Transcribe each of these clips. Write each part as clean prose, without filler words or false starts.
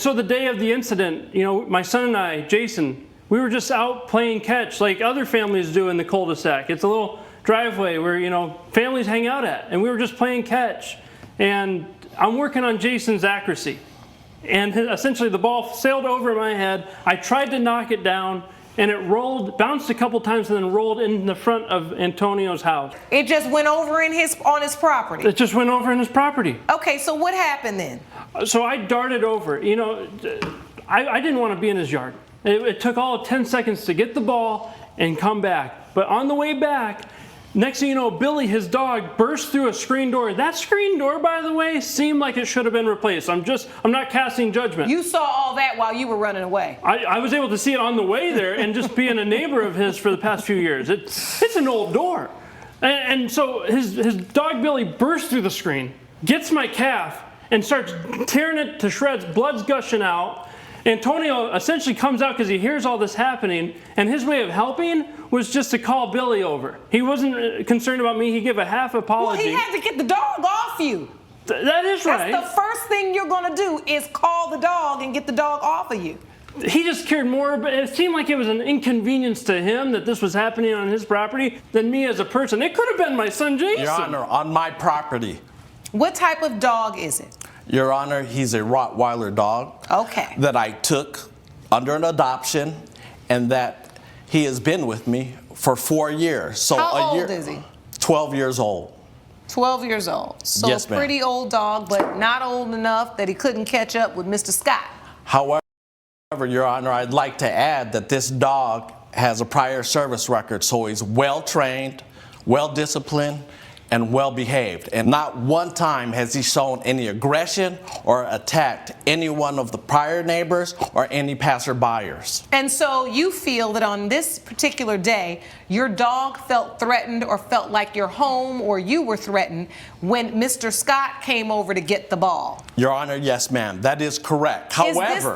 So the day of the incident, you know, my son and I, Jason, we were just out playing catch like other families do in the cul-de-sac. It's a little driveway where, you know, families hang out at, and we were just playing catch. And I'm working on Jason's accuracy. And essentially the ball sailed over my head. I tried to knock it down, and it rolled, bounced a couple times, and then rolled in the front of Antonio's house. It just went over on his property? It just went over in his property. Okay, so what happened then? So I darted over. You know, I didn't want to be in his yard. It took all of 10 seconds to get the ball and come back. But on the way back, next thing you know, Billy, his dog, burst through a screen door. That screen door, by the way, seemed like it should have been replaced. I'm not casting judgment. You saw all that while you were running away. I was able to see it on the way there, and just being a neighbor of his for the past few years. It's an old door. And so his dog Billy burst through the screen, gets my calf, and starts tearing it to shreds, blood's gushing out. Antonio essentially comes out because he hears all this happening, and his way of helping was just to call Billy over. He wasn't concerned about me. He gave a half apology. Well, he had to get the dog off you. That is right. That's the first thing you're going to do is call the dog and get the dog off of you. He just cared more, but it seemed like it was an inconvenience to him that this was happening on his property than me as a person. It could have been my son Jason. Your Honor, on my property. What type of dog is it? Your Honor, he's a Rottweiler dog. Okay. That I took under an adoption, and that he has been with me for 4 years. So how old is he? 12 years old. 12 years old. So yes, a pretty old dog, but not old enough that he couldn't catch up with Mr. Scott. However, Your Honor, I'd like to add that this dog has a prior service record, so he's well-trained, well-disciplined, and well-behaved. And not one time has he shown any aggression or attacked any one of the prior neighbors or any passerbyers. And so you feel that on this particular day, your dog felt threatened or felt like your home or you were threatened when Mr. Scott came over to get the ball? Your Honor, yes, ma'am. That is correct. However,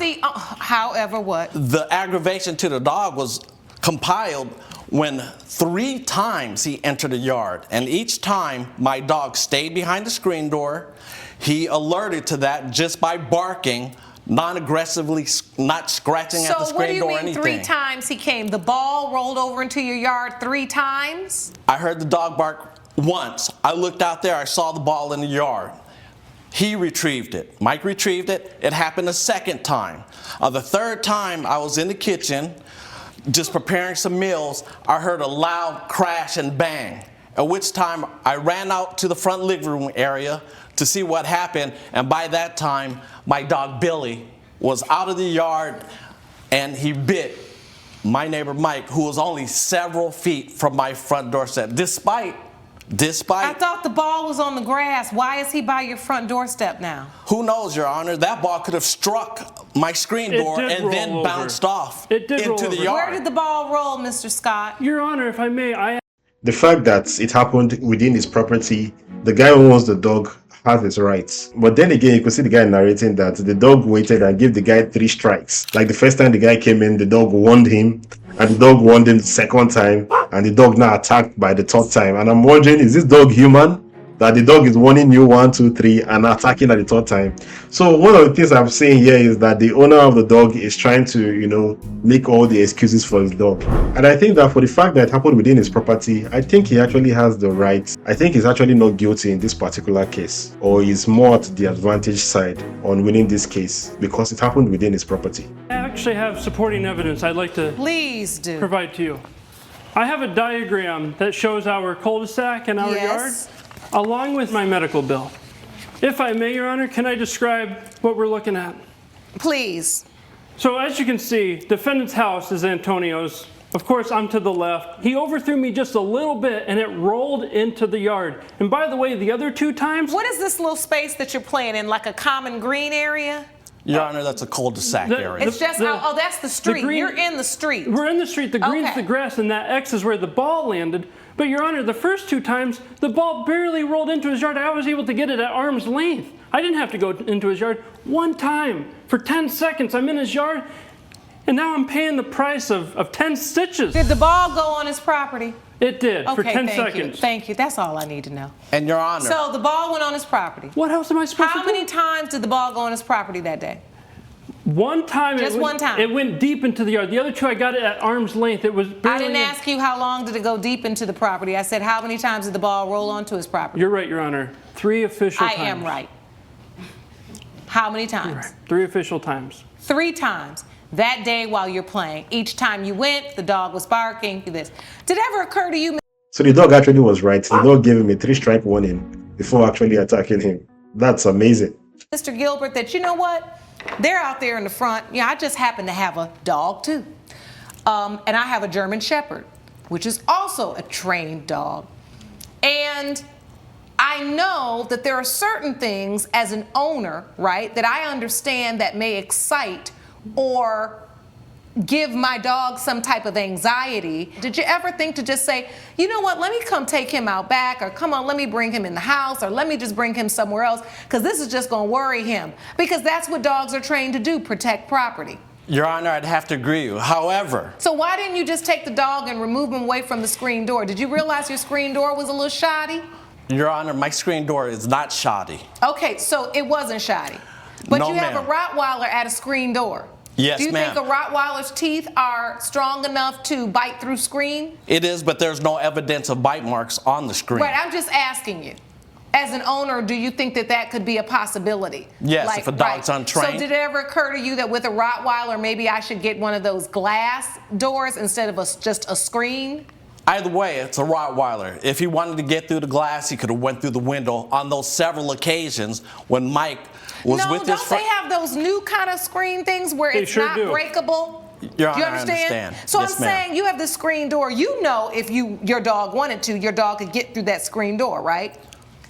however what? The aggravation to the dog was compiled when 3 times he entered the yard, and each time my dog stayed behind the screen door. He alerted to that just by barking, non-aggressively, not scratching at the screen door or anything. So what do you mean 3 times he came? The ball rolled over into your yard 3 times? I heard the dog bark once. I looked out there, I saw the ball in the yard. He retrieved it. Mike retrieved it. It happened a 2nd time. The 3rd time I was in the kitchen, just preparing some meals, I heard a loud crash and bang, at which time I ran out to the front living room area to see what happened, and by that time my dog Billy was out of the yard, and he bit my neighbor Mike, who was only several feet from my front doorstep, despite I thought the ball was on the grass. Why is he by your front doorstep now? Who knows, Your Honor? That ball could have struck my screen door and then bounced off into the yard. Where did the ball roll, Mr. Scott? Your Honor, if I may, The fact that it happened within his property, the guy who owns the dog has his rights. But then again, you could see the guy narrating that the dog waited and gave the guy 3 strikes. Like the first time the guy came in, the dog warned him, and the dog warned him the 2nd time, and the dog now attacked by the 3rd time. And I'm wondering, is this dog human? That the dog is warning you 1, 2, 3 and attacking at the 3rd time. So one of the things I'm saying here is that the owner of the dog is trying to, you know, make all the excuses for his dog. And I think that for the fact that it happened within his property, I think he actually has the right. I think he's actually not guilty in this particular case, or he's more at the advantage side on winning this case because it happened within his property. I actually have supporting evidence I'd like to provide to you. I have a diagram that shows our cul-de-sac and our yard, along with my medical bill. If I may, Your Honor, can I describe what we're looking at? Please. So as you can see, defendant's house is Antonio's. Of course, I'm to the left. He overthrew me just a little bit, and it rolled into the yard. And by the way, the other 2 times... What is this little space that you're playing in, like a common green area? Your Honor, that's a cul-de-sac area. It's just, oh, that's the street. You're in the street. We're in the street. The green's the grass, and that X is where the ball landed. But, Your Honor, the first 2 times, the ball barely rolled into his yard. I was able to get it at arm's length. I didn't have to go into his yard 1 time. For 10 seconds, I'm in his yard, and now I'm paying the price of 10 stitches. Did the ball go on his property? It did, for 10 seconds. Thank you. That's all I need to know. And Your Honor. So the ball went on his property. What else am I supposed to do? How many times did the ball go on his property that day? One time. Just one time. It went deep into the yard. The other two, I got it at arm's length. It was barely. I didn't ask you how long did it go deep into the property. I said how many times did the ball roll onto his property? You're right, Your Honor. 3 official times. I am right. How many times? Right. 3 official times. 3 times. That day while you're playing. Each time you went, the dog was barking. This. Did it ever occur to you? So the dog actually was right. The dog gave him a 3-strike warning before actually attacking him. That's amazing. Mr. Gilbert, that you know what? They're out there in the front. Yeah, I just happen to have a dog too. And I have a German Shepherd, which is also a trained dog. And I know that there are certain things as an owner, right, that I understand that may excite or give my dog some type of anxiety. Did you ever think to just say, you know what, let me come take him out back, or come on, let me bring him in the house, or let me just bring him somewhere else, because this is just going to worry him? Because that's what dogs are trained to do, protect property. Your Honor, I'd have to agree with you. However, So why didn't you just take the dog and remove him away from the screen door? Did you realize your screen door was a little shoddy? Your Honor, my screen door is not shoddy. Okay, so it wasn't shoddy. But No, you have a ma'am. Rottweiler at a screen door. Yes, Do you ma'am. think a Rottweiler's teeth are strong enough to bite through screen? It is, but there's no evidence of bite marks on the screen. Right, I'm just asking you. As an owner, do you think that that could be a possibility? Yes, if a dog's untrained. So did it ever occur to you that with a Rottweiler, maybe I should get one of those glass doors instead of just a screen? Either way, it's a Rottweiler. If he wanted to get through the glass, he could have went through the window on those several occasions when Mike was No, with his don't friend. they have those new kind of screen things where They it's sure not do. breakable? Your Do you Honor, I understand. So Yes, I'm ma'am. saying you have this screen door. You know if your dog wanted to, your dog could get through that screen door, right?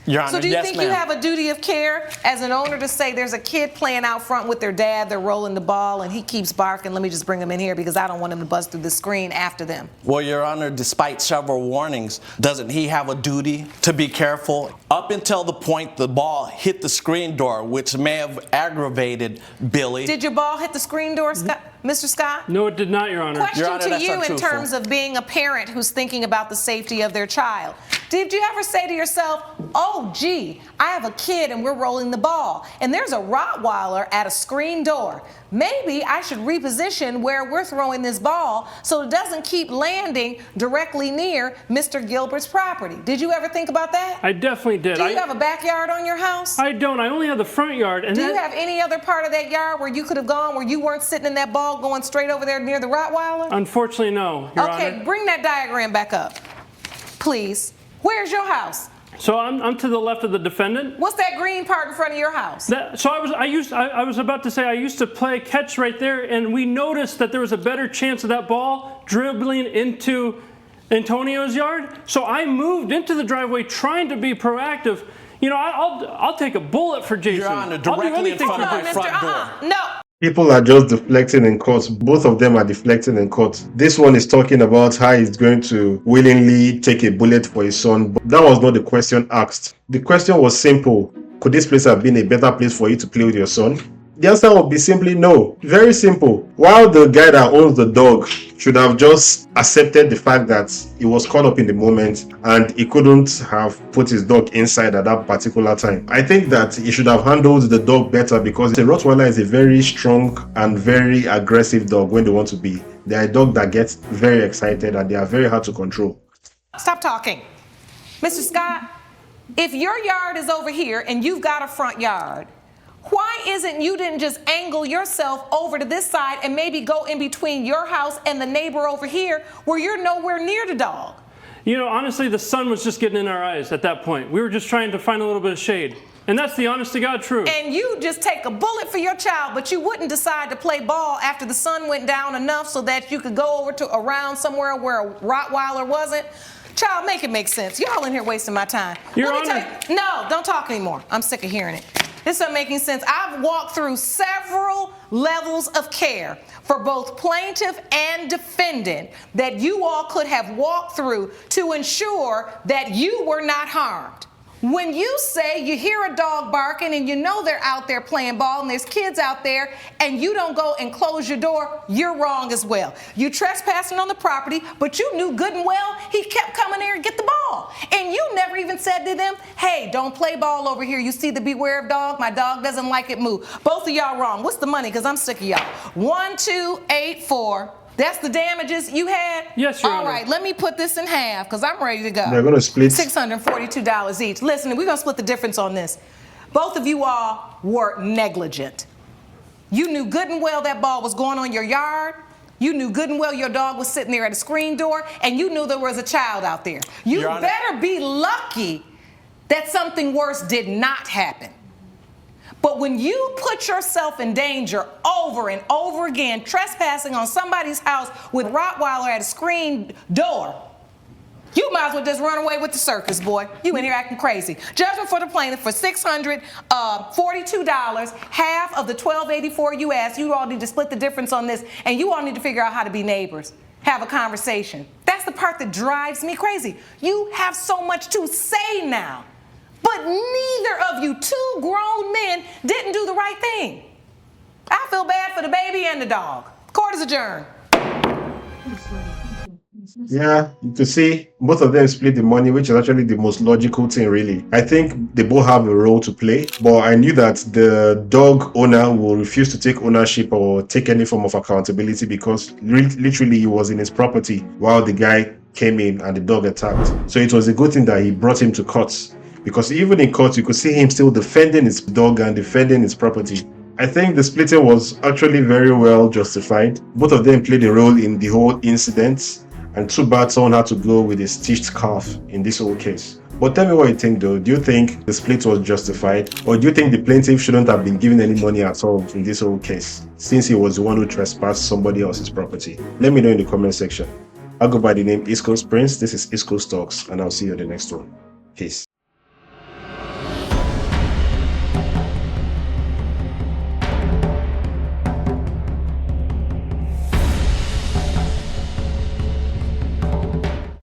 Your Honor, So do you yes, think ma'am. you have a duty of care as an owner to say there's a kid playing out front with their dad, they're rolling the ball, and he keeps barking, let me just bring him in here because I don't want him to bust through the screen after them? Well, Your Honor, despite several warnings, doesn't he have a duty to be careful? Up until the point the ball hit the screen door, which may have aggravated Billy. Did your ball hit the screen door, Mr. Scott? No, it did not, Your Honor. Question Your Honor, to that's you in untruthful. terms of being a parent who's thinking about the safety of their child. Did you ever say to yourself, oh, gee, I have a kid and we're rolling the ball, and there's a Rottweiler at a screen door. Maybe I should reposition where we're throwing this ball so it doesn't keep landing directly near Mr. Gilbert's property. Did you ever think about that? I definitely did. Do you have a backyard on your house? I don't. I only have the front yard. And Do you have any other part of that yard where you could have gone where you weren't sitting in that ball going straight over there near the Rottweiler? Unfortunately, no, Your Okay, Honor. bring that diagram back up, please. Where's your house? So I'm to the left of the defendant. What's that green part in front of your house? I was about to say I used to play catch right there, and we noticed that there was a better chance of that ball dribbling into Antonio's yard. So I moved into the driveway trying to be proactive. You know, I'll take a bullet for Jason. Your Honor, I'll do directly in anything front for of Hold my on, front Mister. door. No. People are just deflecting in court. Both of them are deflecting in court. This one is talking about how he's going to willingly take a bullet for his son. But that was not the question asked. The question was simple. Could this place have been a better place for you to play with your son? The answer would be simply no. Very simple. While the guy that owns the dog should have just accepted the fact that he was caught up in the moment and he couldn't have put his dog inside at that particular time. I think that he should have handled the dog better, because the Rottweiler is a very strong and very aggressive dog when they want to be. They are a dog that gets very excited and they are very hard to control. Stop talking. Mr. Scott, if your yard is over here and you've got a front yard, why isn't you didn't just angle yourself over to this side and maybe go in between your house and the neighbor over here where you're nowhere near the dog? You know, honestly, the sun was just getting in our eyes at that point. We were just trying to find a little bit of shade. And that's the honest to God truth. And you just take a bullet for your child, but you wouldn't decide to play ball after the sun went down enough so that you could go over to around somewhere where a Rottweiler wasn't? Child, make it make sense. Y'all in here wasting my time. Your Let me Honor. tell you, no, don't talk anymore. I'm sick of hearing it. This isn't making sense. I've walked through several levels of care for both plaintiff and defendant that you all could have walked through to ensure that you were not harmed. When you say you hear a dog barking and you know they're out there playing ball and there's kids out there and you don't go and close your door, you're wrong as well. You trespassing on the property, but you knew good and well he kept coming there and get the ball. And you never even said to them, hey, don't play ball over here. You see the beware of dog? My dog doesn't like it, move. Both of y'all wrong. What's the money? Because I'm sick of y'all. 1, 2, 8, 4. That's the damages you had? Yes, Your All Honor. right, let me put this in half because I'm ready to go. They're going to split. $642 each. Listen, we're going to split the difference on this. Both of you all were negligent. You knew good and well that ball was going on your yard. You knew good and well your dog was sitting there at a screen door, and you knew there was a child out there. You Your Honor. better be lucky that something worse did not happen. But when you put yourself in danger over and over again, trespassing on somebody's house with rottweiler at a screen door, you might as well just run away with the circus, boy. You in here acting crazy. Judgment for the plaintiff for $642, half of the $1,284 you asked. You all need to split the difference on this, and you all need to figure out how to be neighbors. Have a conversation. That's the part that drives me crazy. You have so much to say now. But neither of you, two grown men, didn't do the right thing. I feel bad for the baby and the dog. Court is adjourned. Yeah, you can see both of them split the money, which is actually the most logical thing, really. I think they both have a role to play, but I knew that the dog owner will refuse to take ownership or take any form of accountability because literally he was in his property while the guy came in and the dog attacked. So it was a good thing that he brought him to court, because even in court you could see him still defending his dog and defending his property. I think the splitting was actually very well justified. Both of them played a role in the whole incident, and too bad someone had to go with a stitched calf in this whole case. But tell me what you think though. Do you think the split was justified, or do you think the plaintiff shouldn't have been given any money at all in this whole case, since he was the one who trespassed somebody else's property? Let me know in the comment section. I'll go by the name East Coast Prince. This is East Coast Talks, and I'll see you in the next one. Peace.